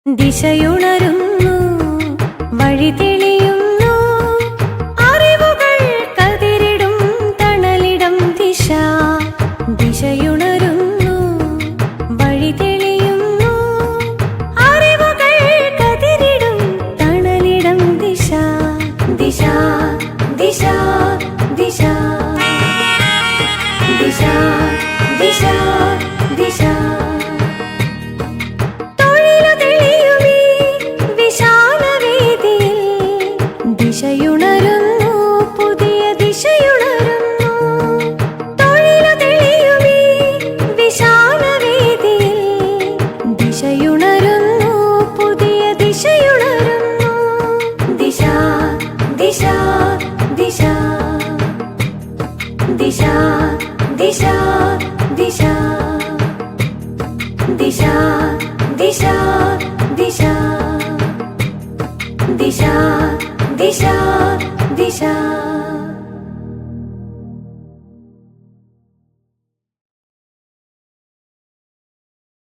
ദിശയുണരുന്നു, വഴി തെളിയുന്നു, അറിവുകൾ കതിരിടും തണലിടം ദിശ. ദിശയുണരുന്നു, വഴി തെളിയുന്നു, അറിവുകൾ കതിരിടും തണലിടം ദിശ. ദിശ ദിശ ദിശ ദിശ ദിശ ദിശ. ദിശയുണരുന്നു, പുതിയ ദിശയുണരുന്നു, തൊഴിലു തെളിയുമീ വിശാലവേദിയിൽ. ദിശയുണരുന്നു, പുതിയ ദിശയുണരുന്നു. ദിശ ദിശ ദിശ ദിശ ദിശ ദിശ ദിശ ദിശ ദിശ ദിശ ദിശ